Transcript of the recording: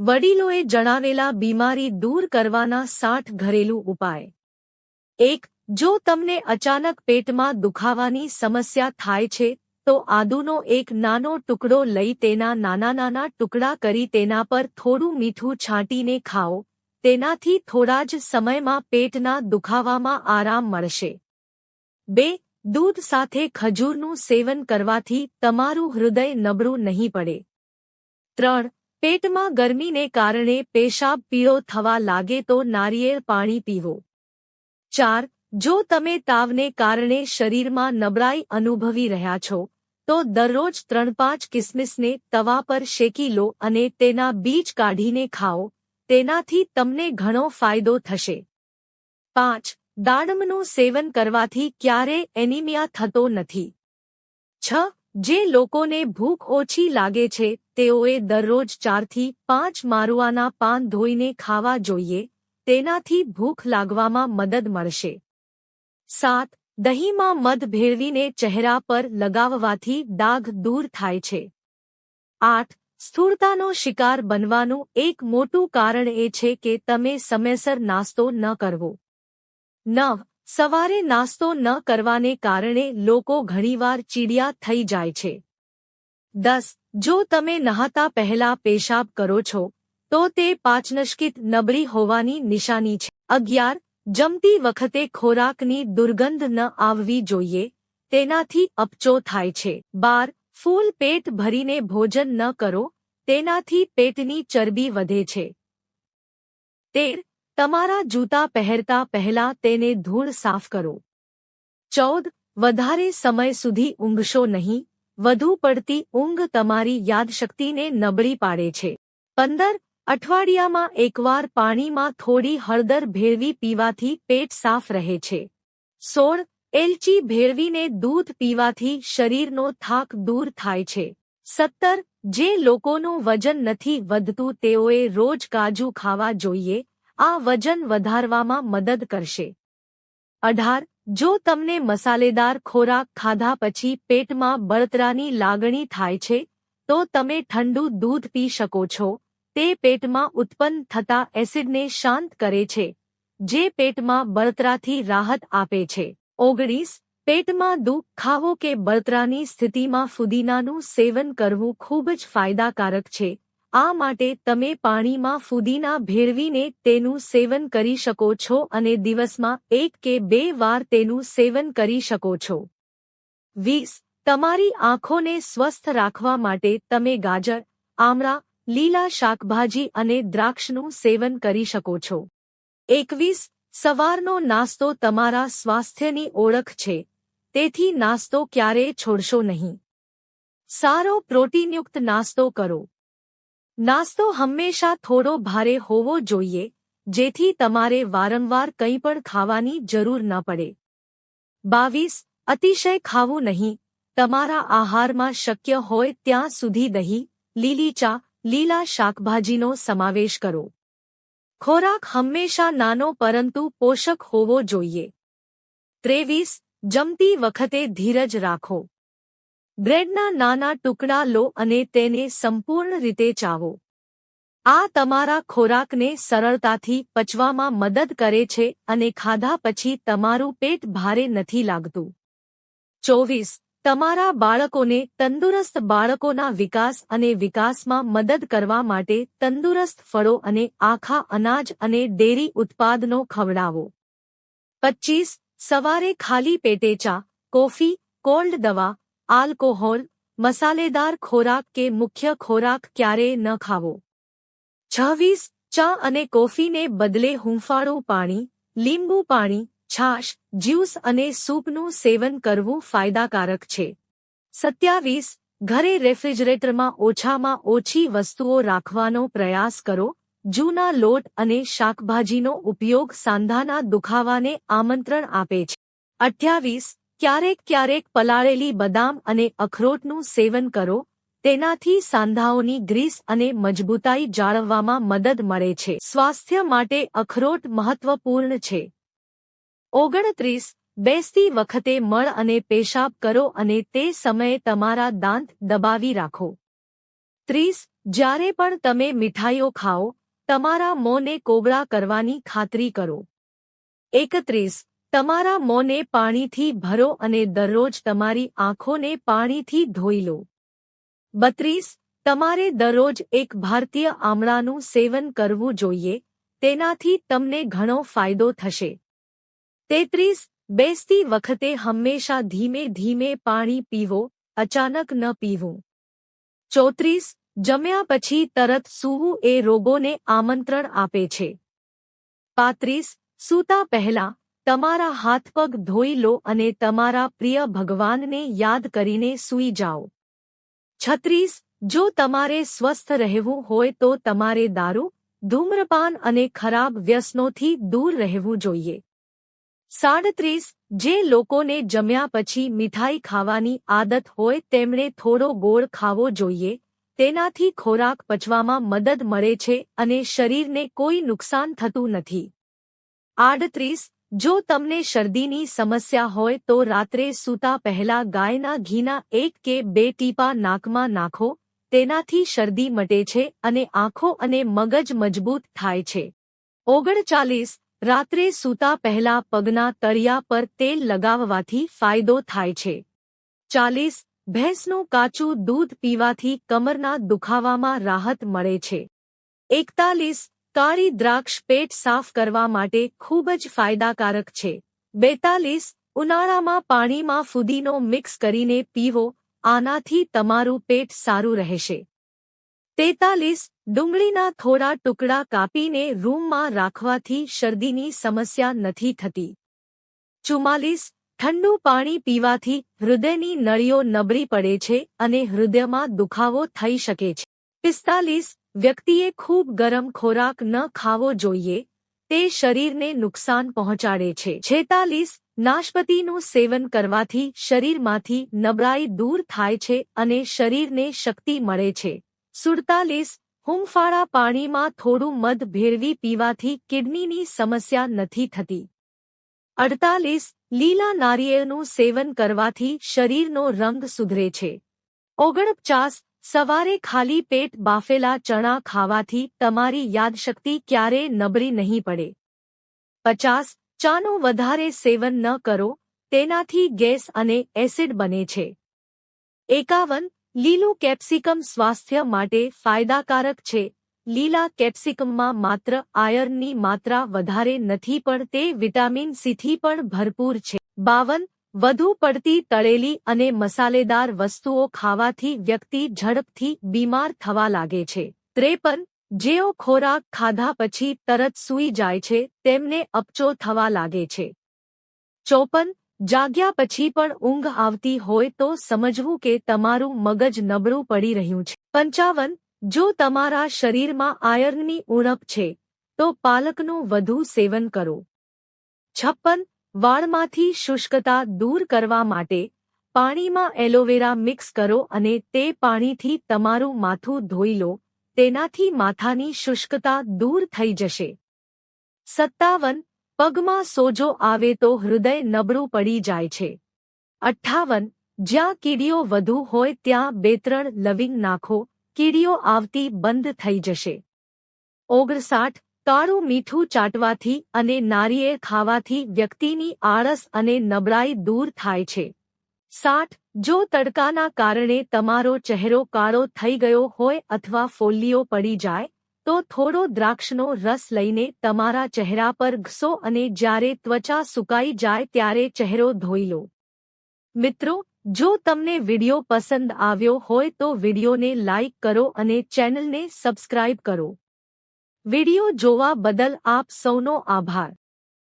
વડીલોએ જણાવેલા બીમારી દૂર કરવાના 60 ઘરેલું ઉપાય। 1. જો તમને અચાનક પેટમાં દુખાવાની સમસ્યા થાય છે તો આદુનો એક નાનો ટુકડો લઈ તેના નાના નાના ટુકડા કરી તેના પર થોડું મીઠું છાંટીને ખાઓ। તેનાથી થોડા જ સમયમાં પેટના દુખાવામાં આરામ મળશે। 2. દૂધ સાથે ખજૂરનું સેવન કરવાથી તમારું હૃદય નબળું નહીં પડે। 3. પેટમાં ગરમીને કારણે પેશાબ પીળો થવા લાગે તો નારિયેળ પાણી પીવો। 4. જો તમે તાવને કારણે શરીરમાં નબળાઈ અનુભવી રહ્યા છો તો દરરોજ 3-5 કિસમિસને તવા પર શેકી લો અને તેના બીજ કાઢીને ખાઓ। તેનાથી તમને ઘણો ફાયદો થશે। 5. દાડમનું સેવન કરવાથી ક્યારેય એનિમિયા થતો નથી। 6. જે લોકોને ભૂખ ઓછી લાગે છે તેઓએ દરરોજ 4 થી 5 મારુઆના પાન ધોઈને ખાવા જોઈએ। તેનાથી ભૂખ લાગવામાં મદદ મળશે। 7. દહીંમાં મધ ભેળવીને ચહેરા પર લગાવવાથી ડાઘ દૂર થાય છે। 8. સ્થૂળતાનો શિકાર બનવાનું એક મોટું કારણ એ છે કે તમે સમયસર નાસ્તો ન કરવો। 9. સવારે નાસ્તો ન કરવાને કારણે લોકો ઘણીવાર ચીડિયા થઈ જાય છે। 10. જો તમે નહાતા પહેલા પેશાબ કરો છો તો તે પાચનશક્તિ નબળી હોવાની નિશાની છે। 11. જમતી વખતે ખોરાકની દુર્ગંધ ન આવવી જોઈએ, તેનાથી અપચો થાય છે। 12. ફૂલ પેટ ભરીને ભોજન ન કરો, તેનાથી પેટની ચરબી વધે છે। 13. તમારા જૂતા પહેરતા પહેલા તેને ધૂળ સાફ કરો। 14. વધારે સમય સુધી ઊંઘશો નહીં, વધુ પડતી ઊંઘ તમારી યાદશક્તિને નબળી પાડે છે। 15. અઠવાડિયામાં એકવાર પાણીમાં થોડી હળદર ભેળવી પીવાથી પેટ સાફ રહે છે। 16. એલચી ભેળવીને દૂધ પીવાથી શરીરનો થાક દૂર થાય છે। 17. જે લોકોનું વજન નથી વધતું તેઓએ રોજ કાજુ ખાવા જોઈએ, આ વજન વધારવામાં મદદ કરશે। 18. જો તમને મસાલેદાર ખોરાક ખાધા પછી પેટમાં બળતરાની લાગણી થાય છે તો તમે ઠંડુ દૂધ પી શકો છો। તે પેટમાં ઉત્પન્ન થતા એસિડને શાંત કરે છે, જે પેટમાં બળતરાથી રાહત આપે છે। 19. પેટમાં દુખાવો કે બળતરાની સ્થિતિમાં ફુદીનાનું સેવન કરવું ખૂબ જ ફાયદાકારક છે। આ માટે તમે પાણીમાં ફુદીના ભેળવીને તેનું સેવન કરી શકો છો અને દિવસમાં 1 કે 2 વાર તેનું સેવન કરી શકો છો। 20. તમારી આંખોને સ્વસ્થ રાખવા માટે તમે ગાજર, આમળા, લીલા શાકભાજી અને દ્રાક્ષનું સેવન કરી શકો છો। 21. સવારનો નાસ્તો તમારા સ્વાસ્થ્યની ઓળખ છે, તેથી નાસ્તો ક્યારેય છોડશો નહીં। સારો પ્રોટીનયુક્ત નાસ્તો કરો। નાસ્તો હંમેશા થોડો ભારે હોવો જોઈએ, જેથી તમારે વારંવાર કંઈ પણ ખાવાની જરૂર ન પડે। 22. અતિશય ખાવું નહીં, તમારા આહારમાં શક્ય હોય ત્યાં સુધી દહીં, લીલી ચા, લીલા શાકભાજીનો સમાવેશ કરો। ખોરાક હંમેશા નાનો પરંતુ પોષક હોવો જોઈએ। 23. જમતી વખતે ધીરજ રાખો। બ્રેડના નાના ટુકડા લો અને તેને સંપૂર્ણ રીતે ચાવો। આ તમારા ખોરાકને સરળતાથી પચવામાં મદદ કરે છે અને ખાધા પછી તમારું પેટ ભારે નથી લાગતું। 24. તમારા બાળકોને તંદુરસ્ત બાળકોના વિકાસ અને વિકાસમાં મદદ કરવા માટે તંદુરસ્ત ફળો અને આખા અનાજ અને ડેરી ઉત્પાદનો ખવડાવો। 25. સવારે ખાલી પેટે ચા, કોફી, કોલ્ડ દવા, આલ્કોહોલ, મસાલેદાર ખોરાક કે મુખ્ય ખોરાક ક્યારેય ન ખાવો। 26. ચા અને કોફીને બદલે હૂંફાળું પાણી, લીંબુ પાણી, છાશ, જ્યુસ અને સૂપનું સેવન કરવું ફાયદાકારક છે। 27. ઘરે રેફ્રિજરેટરમાં ઓછામાં ઓછી વસ્તુઓ રાખવાનો પ્રયાસ કરો। જૂના લોટ અને શાકભાજીનો ઉપયોગ સાંધાના દુખાવાને આમંત્રણ આપે છે। 28. ક્યારેક પલાળેલી બદામ અને અખરોટનું સેવન કરો, તેનાથી સાંધાઓની ગ્રીસ અને મજબૂતાઈ જાળવવામાં મદદ મળે છે। સ્વાસ્થ્ય માટે અખરોટ મહત્વપૂર્ણ છે। 29. બેસતી વખતે મળ અને પેશાબ કરો અને તે સમયે તમારા દાંત દબાવી રાખો। 30. જ્યારે પણ તમે મીઠાઈઓ ખાઓ, તમારા મોંને કોગળા કરવાની ખાતરી કરો. 31. તમારા મોંને પાણીથી ભરો અને દરરોજ તમારી આંખોને પાણીથી ધોઈ લો. 32. તમારે દરરોજ એક ભારતીય આમળાનું સેવન કરવું જોઈએ, તેનાથી તમને ઘણો ફાયદો થશે. 33. બેસતી વખતે હંમેશા ધીમે ધીમે પાણી પીવો, અચાનક ન પીવું. 34. જમ્યા પછી તરત સૂવું એ રોગોને આમંત્રણ આપે છે. 35. સૂતા પહેલા તમારા હાથ-પગ ધોઈ લો અને તમારા પ્રિય ભગવાનને યાદ કરીને સૂઈ જાઓ. 36. જો તમારે સ્વસ્થ રહેવું હોય તો તમારે દારૂ, ધૂમ્રપાન અને ખરાબ વ્યસનોથી દૂર રહેવું જોઈએ. 37. જે લોકોને જમ્યા પછી મીઠાઈ ખાવાની આદત હોય તેમણે થોડો ગોળ ખાવો જોઈએ, તેનાથી ખોરાક પચવામાં મદદ મળે છે અને શરીરને કોઈ નુકસાન થતું નથી. 38. જો તમને શરદીની સમસ્યા હોય તો રાત્રે સૂતા પહેલા ગાયના ઘીના 1 કે 2 ટીપા નાકમાં નાખો, તેનાથી શરદી મટે છે અને આંખો અને મગજ મજબૂત થાય છે. 39. રાત્રે સૂતા પહેલા પગના તળિયા પર તેલ લગાવવાથી ફાયદો થાય છે. 40. ભેંસનું કાચું દૂધ પીવાથી કમરના દુખાવામાં રાહત મળે છે. 41. કાળી દ્રાક્ષ પેટ સાફ કરવા માટે ખૂબ જ ફાયદાકારક છે. 42. ઉનાળામાં પાણીમાં ફુદીનો મિક્સ કરીને પીવો, આનાથી તમારું પેટ સારું રહેશે. 43. ડુંગળીના થોડા ટુકડા કાપીને રૂમમાં રાખવાથી શરદીની સમસ્યા નથી થતી. 44. ઠંડુ પાણી પીવાથી હૃદયની નળીઓ નબળી પડે છે અને હૃદયમાં દુખાવો થઈ શકે છે. 45. વ્યક્તિએ ખૂબ ગરમ ખોરાક ન ખાવો જોઈએ, તે શરીરને નુકસાન પહોંચાડે છે. 46. નાશપતીનું સેવન કરવાથી શરીરમાંથી નબળાઈ દૂર થાય છે અને શરીરને શક્તિ મળે છે. 47. હૂંફાળા પાણીમાં થોડું મધ ભેળવી પીવાથી કિડનીની સમસ્યા નથી થતી. 48. લીલા નારિયેળનું સેવન કરવાથી શરીરનો રંગ સુધરે છે. 49. સવારે ખાલી પેટ બાફેલા ચણા ખાવાથી તમારી યાદશક્તિ ક્યારેય નબળી નહીં પડે. 50. ચાનું વધારે સેવન ન કરો, તેનાથી ગેસ અને એસિડ બને છે. 51. લીલું કેપ્સિકમ સ્વાસ્થ્ય માટે ફાયદાકારક છે. લીલા કેપ્સિકમમાં માત્ર આયર્નની માત્રા વધારે નથી પણ તે વિટામિન સીથી પણ ભરપૂર છે. 52. વધુ પડતી તળેલી અને મસાલેદાર વસ્તુઓ ખાવાથી વ્યક્તિ ઝડપથી બીમાર થવા લાગે છે. 53. જેઓ ખોરાક ખાધા પછી તરત સૂઈ જાય છે તેમને અપચો થવા લાગે છે. 54. જાગ્યા પછી પણ ઊંઘ આવતી હોય તો સમજવું કે તમારું મગજ નબળું પડી રહ્યું છે. 55. જો તમારા શરીરમાં આયર્નની ઉણપ છે, તો પાલકનું વધુ સેવન કરો. 56. વાળમાંથી શુષ્કતા દૂર કરવા માટે પાણીમાં એલોવેરા મિક્સ કરો અને તે પાણીથી તમારું માથું ધોઈ લો, તેનાથી માથાની શુષ્કતા દૂર થઈ જશે. 57. પગમાં સોજો આવે તો હૃદય નબળું પડી જાય છે. 58. જ્યાં કીડીઓ વધુ હોય ત્યાં 2-3 લવિંગ નાખો, કીડીઓ આવતી બંધ થઈ જશે. 59. કાળું મીઠું ચાટવાથી અને નારિયેળ ખાવાથી વ્યક્તિની આળસ અને નબળાઈ દૂર થાય છે. 60. જો તડકાના કારણે તમારો ચહેરો કાળો થઈ ગયો હોય અથવા ફોલ્લીઓ પડી જાય, તો થોડો દ્રાક્ષનો રસ લઈને તમારા ચહેરા પર ઘસો અને જ્યારે ત્વચા સુકાઈ જાય ત્યારે ચહેરો ધોઈ લો. મિત્રો, જો તમને વિડિયો પસંદ આવ્યો હોય તો વિડિયોને લાઇક કરો અને ચેનલને સબસ્ક્રાઇબ કરો. વિડિયો જોવા બદલ આપ સૌનો આભાર.